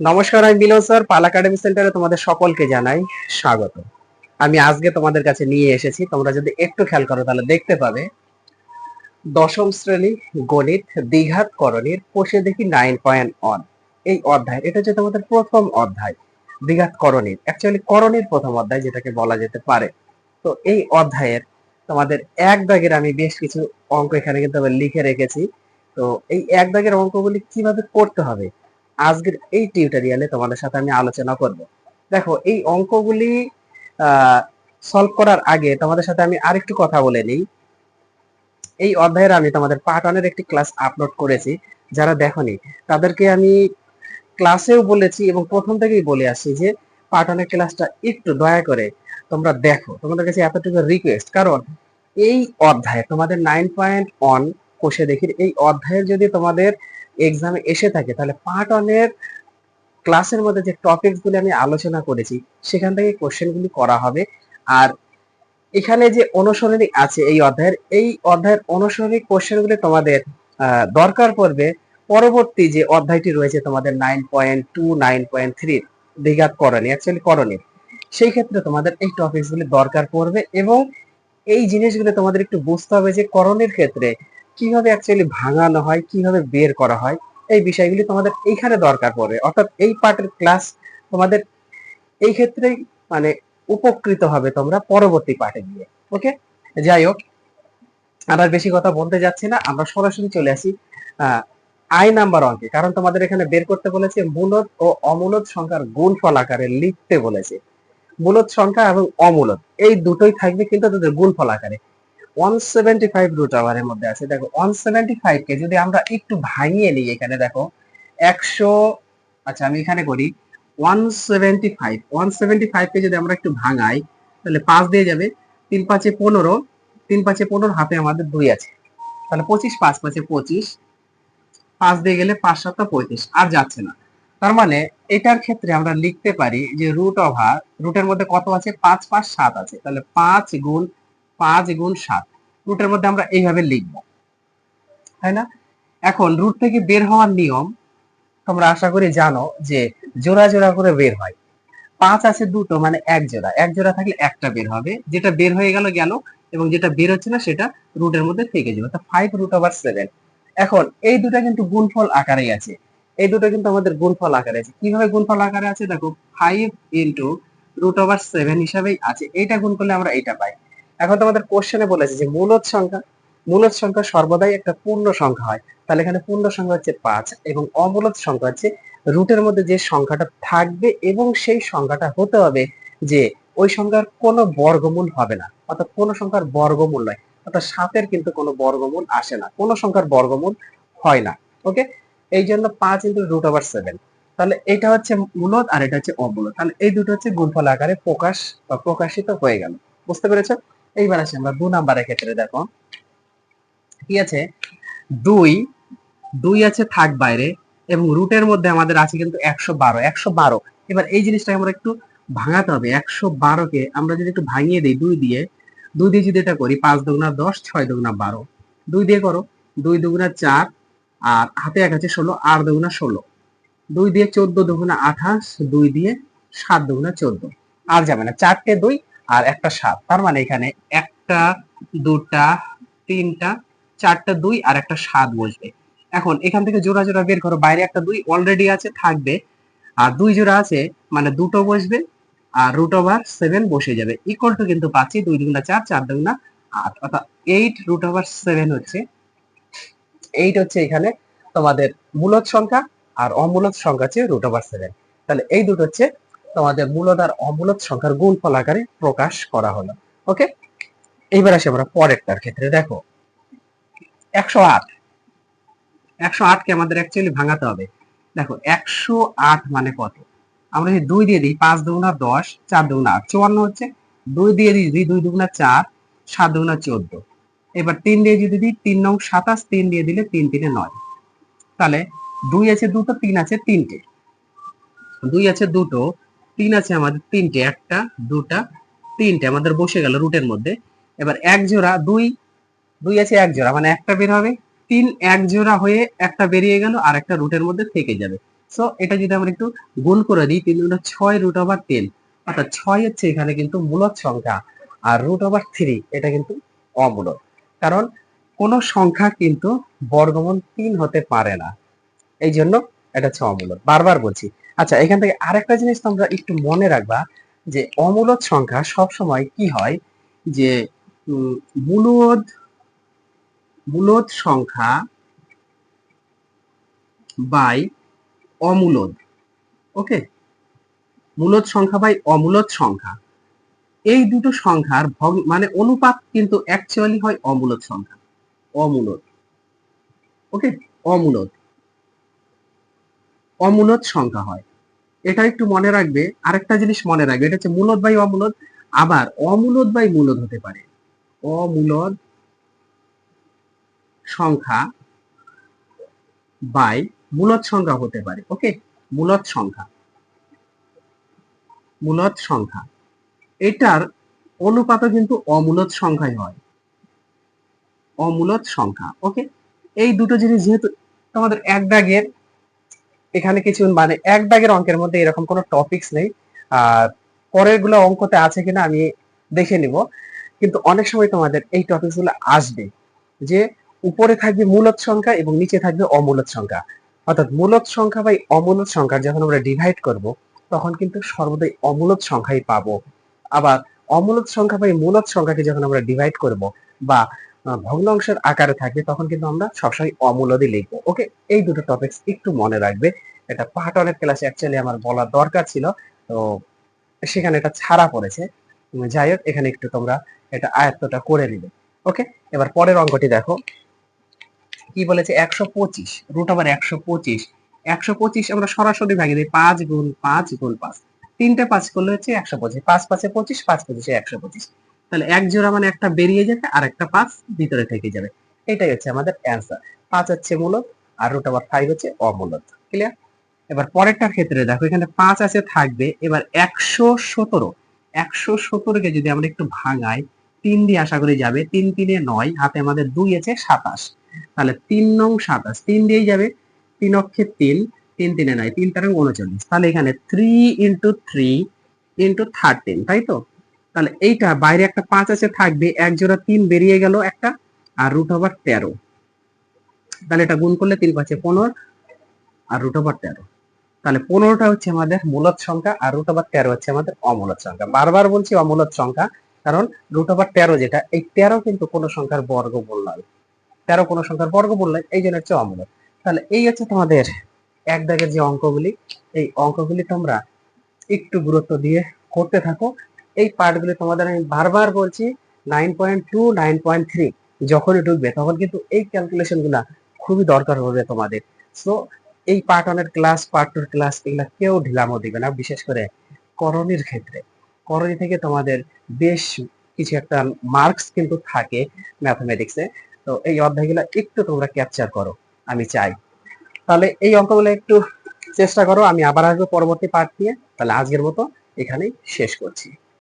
নমস্কার, আমি বিনোদ স্যার। পাল একাডেমি সেন্টারে তোমাদের সকলকে জানাই স্বাগত। আমি আজকে তোমাদের কাছে নিয়ে এসেছি, তোমরা যদি একটু খেয়াল করো তাহলে দেখতে পাবে দশম শ্রেণী গণিত দ্বিঘাত করণের কোষে দেখি 9.1 এই অধ্যায়। এটা হচ্ছে তোমাদের প্রথম অধ্যায়, দ্বিঘাত করণের, অ্যাকচুয়ালি করণের প্রথম অধ্যায় যেটাকে বলা যেতে পারে। তো এই অধ্যায়ের তোমাদের এক দাগের আমি বেশ কিছু অঙ্ক এখানে কিন্তু আমি লিখে রেখেছি। তো এই এক দাগের অঙ্কগুলি কিভাবে করতে হবে আজকের এই টিউটোরিয়ালে তোমাদের সাথে আমি আলোচনা করব। দেখো, এই অঙ্কগুলি সলভ করার আগে তোমাদের সাথে আমি আরেকটু কথা বলে নিই। এই অধ্যায়ের আমি তোমাদের পার্ট 1 এর একটি ক্লাস আপলোড করেছি। যারা দেখোনি তাদেরকে আমি ক্লাসেও বলেছি এবং প্রথম থেকেই বলে আসছি যে পার্ট 1 এর ক্লাসটা একটু দয়া করে তোমরা দেখো। তোমাদের কাছে এতটুকু রিকোয়েস্ট, কারণ এই অধ্যায়ে তোমাদের 9.1 কোষে দেখির এই অধ্যায়ের যদি তোমাদের এক্সামে এসে থাকে তাহলে পার্ট 1 এর ক্লাসের মধ্যে যে টপিকস গুলি আমি আলোচনা করেছি সেখান থেকে কোশ্চেন গুলি করা হবে। আর এখানে যে অনুসরণী আছে এই অধ্যায়ের অনুসরণী কোশ্চেন গুলি তোমাদের দরকার পড়বে পরবর্তী যে অধ্যায়টি রয়েছে তোমাদের 9.2 9.3 দ্বিঘাত করণী, অ্যাকচুয়ালি করণী। সেই ক্ষেত্রে তোমাদের এই টপিকস গুলি দরকার পড়বে এবং এই জিনিসগুলো তোমাদের একটু বুঝতে হবে যে করণের ক্ষেত্রে কিভাবে অ্যাকচুয়ালি ভাঙানো হয়, কিভাবে বের করা হয়। এই বিষয়গুলি তোমাদের এইখানে দরকার পড়বে, অর্থাৎ এই পার্টের ক্লাস তোমাদের এই ক্ষেত্রেই মানে উপকৃত হবে তোমরা পরবর্তী পার্টে গিয়ে। ওকে, যাই হোক, আর বেশি কথা বলতে যাচ্ছি না, আমরা সরাসরি চলে আসি আই নাম্বার অঙ্কে। কারণ তোমাদের এখানে বের করতে বলেছে মূলদ ও অমূলদ সংখ্যার গুণফল আকারে লিখতে বলেছে। মূলদ সংখ্যা এবং অমূলদ এই দুটোই থাকবে কিন্তু তাদের গুণফল আকারে। 175 রুট আওয়ারের মধ্যে আছে। দেখো 175 কে যদি আমরা একটু ভাঙিয়ে নিই, এখানে দেখো 100, আচ্ছা আমি এখানে করি 175 কে যদি আমরা একটু ভাঙাই তাহলে 5 দিয়ে যাবে, 3 5 15, 3 5 15, হাতে আমাদের 2 আছে, তাহলে 25, 5 5 25, 5 দিয়ে গেলে 5 7 35, আর যাচ্ছে না। তার মানে এটার ক্ষেত্রে আমরা লিখতে পারি যে রুট ওভার, রুটের মধ্যে কত আছে, 5 5 7 আছে, তাহলে 5 গুণ 7 রুটের মধ্যে আমরা এইভাবে লিখব, তাই না? এখন রুট থেকে বের হওয়ার নিয়ম তোমরা আশা করি জানো যে জোড়া জোড়া করে বের হয়। 5 আছে দুটো, মানে এক জোড়া, এক জোড়া থাকলে একটা বের হবে, যেটা বের হয়ে গেল গেল, এবং যেটা বের হচ্ছে না সেটা রুটের মধ্যে থেকে যাবে, তো 5 রুট ওভার 7। এখন এই দুটো কিন্তু গুণফল আকারেই আছে, এই দুটো কিন্তু আমাদের গুণফল আকারে আছে। কিভাবে গুণফল আকারে আছে দেখো, 5 ইন্টু রুট ওভার 7 হিসাবেই আছে, এইটা গুণ করলে আমরা এইটা পাই। এখন তোমাদের কোশ্চেনে বলেছে যে মূলদ সংখ্যা সর্বদাই একটা পূর্ণ সংখ্যা হয়, তাহলে এখানে পূর্ণ সংখ্যা হচ্ছে 5 এবং অমূলদ সংখ্যা হচ্ছে রুটের মধ্যে যে সংখ্যাটা থাকবে এবং সেই সংখ্যাটা হতে হবে যে ওই সংখ্যার কোনো বর্গমূল হবে না, অর্থাৎ কোনো সংখ্যার বর্গমূল নয়, অর্থাৎ 7-এর কিন্তু কোনো বর্গমূল আসে না, কোনো সংখ্যার বর্গমূল হয় না। ওকে, এই জন্য 5 ইন্টু রুট ওভার 7। তাহলে এটা হচ্ছে মূলদ আর এটা হচ্ছে অমূলদ, তাহলে এই দুটো হচ্ছে গুণফল আকারে প্রকাশ বা প্রকাশিত হয়ে গেল। বুঝতে পেরেছো? এইবার আসি আমরা 2 নাম্বারের ক্ষেত্রে। দেখো কি আছে, 2 2 আছে থাক বাইরে এবং রুটের মধ্যে আমাদের আছে কিন্তু 112। এবার এই জিনিসটা আমরা একটু ভাঙাতে হবে। 112 কে আমরা যদি একটু ভাঙিয়ে দিই 2 দিয়ে যদি এটা করি, 5 দুগুণা 10, 6 দুগুণা 12, 2 দিয়ে করো, 2 দুগুণা 4, আর হাতে 1 আছে 16, 8 দুগুণা 16, 2 দিয়ে 14 দুগুণা 28, 2 দিয়ে 7 দুগুণা 14, আর যাবে না, 4টে 2 আর একটা 7, তার মানে এখানে একটা, দুটা, তিনটা, 4টা 2 আর একটা 7 বসবে। এখন এখান থেকে জোড়া জোড়া বের করো, বাইরে একটা 2 অলরেডি আছে থাকবে, আর 2 জোড়া আছে মানে দুটো বসবে, আর রুট ওভার 7 বসে যাবে, ইকুয়াল টু কিন্তু পাচ্ছি 2 দুগুণা 4, 4 দুগুণা 8, অর্থাৎ 8 রুট ওভার 7 হচ্ছে, 8 হচ্ছে এখানে তোমাদের মূলদ সংখ্যা, আর অমূলদ সংখ্যা হচ্ছে রুট ওভার 7। তাহলে এই দুটো হচ্ছে তোমাদের মূলদ আর অমূলদ সংখ্যার গুণফল আকারে প্রকাশ করা হলো। ওকে, এইবার আসি আমরা পরেরটার ক্ষেত্রে। দেখো 108, 108 কে আমাদের অ্যাকচুয়ালি ভাঙাতে হবে। দেখো 108 মানে কত, আমরা যদি 2 দিয়ে দিই, 5 দুগুণা 10, 4 দুগুণা 8, 54 হচ্ছে। 2 দিয়ে দিই, 2 দুগুণা 4, 7 দুগুণা 14, এবার 3 দিয়ে যদি দিই, 3 নং 27, 3 দিয়ে দিলে 3 3 9। তাহলে 2 আছে দুটো, 3 আছে তিনটে, 2 আছে দুটো, 3 আছে আমাদের তিনটে, একটা, দুটা, তিনটে আমাদের বসে গেল রুটের মধ্যে। এবার এক জোড়া 2, 2 আছে এক জোড়া মানে একটা বের হবে, 3 এক জোড়া হয়ে একটা বেরিয়ে গেল আর একটা রুটের মধ্যে থেকে যাবে, সো এটা যদি আমরা একটু গুণ করে দিই, 3×6 √10, অর্থাৎ 6 হচ্ছে এখানে কিন্তু মূলদ সংখ্যা, আর √3 এটা কিন্তু অমূলদ। কারণ কোন সংখ্যা কিন্তু বর্গমূল 3 হতে পারে না, এই জন্য এটা হচ্ছে অমূলদ। বারবার বলছি। আচ্ছা, এখান থেকে আরেকটা জিনিস তোমরা একটু মনে রাখবা, যে অমূলদ সংখ্যা সব সময় কি হয়, যে মূলদ মূলদ সংখ্যা বাই অমূলদ। ওকে, মূলদ সংখ্যা বাই অমূলদ সংখ্যা, এই দুটো সংখ্যার মানে অনুপাত কিন্তু অ্যাকচুয়ালি হয় অমূলদ সংখ্যা, অমূলদ। ওকে, অমূলদ অমূলদ সংখ্যা হয়, এটা একটু মনে রাখবে। আরেকটা জিনিস মনে রাখবে, এটা হচ্ছে মূলদ বাই অমূলদ, আবার অমূলদ বাই মূলদ হতে পারে। অমূলদ সংখ্যা বাই মূলদ সংখ্যা হতে পারে। ওকে, মূলদ সংখ্যা, মূলদ সংখ্যা এটার অনুপাতও কিন্তু অমূলদ সংখ্যাই হয়, অমূলদ সংখ্যা। ওকে, এই দুটো জিনিস যেহেতু তোমাদের এক দাগের, এখানে কিছু মানে এক দাগের অঙ্কের মধ্যে এরকম কোনো টপিকস নেই, আর পরের গুলো অঙ্কতে আছে কিনা আমি দেখে নিব, কিন্তু অনেক সময় তোমাদের এই টপিকস গুলো আসবে, যে উপরে থাকবে মূলদ সংখ্যা এবং নিচে থাকবে অমূলদ সংখ্যা, অর্থাৎ মূলদ সংখ্যা বাই অমূলদ সংখ্যা যখন আমরা ডিভাইড করব, তখন কিন্তু সর্বদাই অমূলদ সংখ্যাই পাবো। আবার অমূলদ সংখ্যা বাই মূলদ সংখ্যাকে যখন আমরা ডিভাইড করব বা ভগ্নাংশের আকারে থাকবে, তখন কিন্তু আমরা সবসময় অমূলদই লিখবো। ওকে, এই দুটো টপিকস একটু মনে রাখবে। এটা পার্ট 1 এর ক্লাসে অ্যাকচুয়ালি আমার বলা দরকার ছিল, তো সেখানে এটা ছাড়া পড়েছে। যাই হোক, এখানে একটু তোমরা এটা আয়ত্তটা করে নিবে। ওকে, এবার পরের অঙ্কটি দেখো কি বলেছে, 125 √125। 125 আমরা সরাসরি ভাগে দিই, 5 × 5 × 5, তিনটে 5 করলে হচ্ছে 125, 5 5 এ 25, 5 25 এ 125, তাহলে এক জোড়া মানে একটা বেরিয়ে যাবে আর একটা 5 ভিতরে থেকে যাবে। এটাই হচ্ছে আমাদের অ্যান্সার। 5 হচ্ছে মূলদ আর √5 হচ্ছে অমূলদ। ক্লিয়ার? এবার পরেরটার ক্ষেত্রে দেখো, এখানে 5 আছে থাকবে, এবার 117 কে যদি আমরা একটু ভাঙাই, 3 দিয়ে আশা করি যাবে, 3 3 এ 9, হাতে আমাদের 2 আছে 27, তাহলে 3 নং 27, 3 দিয়েই যাবে, 3 অক্ষে 3, 3 3 এ 9, 3 3 39, তাহলে এখানে 3 × 3 × 13, তাই তো? তাহলে এইটা বাইরে একটা 5 আছে থাকবে, এক জোড়া 3 বেরিয়ে গেল একটা, আর √13, তাহলে এটা গুণ করলে 3 5 এ 15 আর √13, তাহলে 15টা হচ্ছে আমাদের মূলদ সংখ্যা আর √13 হচ্ছে আমাদের অমূলদ সংখ্যা। বারবার বলছি অমূলদ সংখ্যা, কারণ √13 যেটা, এই 13 কিন্তু কোন সংখ্যার বর্গমূল নয়, 13 কোন সংখ্যার বর্গমূল নয়, এই জন্য হচ্ছে অমূলদ। তাহলে এই হচ্ছে তোমাদের এক দাগের যে অঙ্কগুলি, এই অঙ্কগুলি তোমরা একটু গুরুত্ব দিয়ে করতে থাকো। এই পার্টগুলি তোমাদের আমি বারবার বলছি, 9.2 9.3 যখনই ঢুকবে তখন কিন্তু এই ক্যালকুলেশন গুলা খুবই দরকার হবে তোমাদের। সো এই পার্ট 1 এর ক্লাস, পার্ট 2 এর ক্লাস, এগুলা কেউ ঢিলামো দিবে না, বিশেষ করে করণীর ক্ষেত্রে। করণী থেকে তোমাদের বেশ কিছু একটা মার্কস কিন্তু থাকে ম্যাথমেটিক্সে, তো এই অধ্যায়গুলো একটু তোমরা ক্যাপচার করো আমি চাই। তাহলে এই অঙ্কগুলো একটু চেষ্টা করো, আমি আবার আসবো পরবর্তী পার্ট নিয়ে। তাহলে আজকের মতো এখানেই শেষ করছি।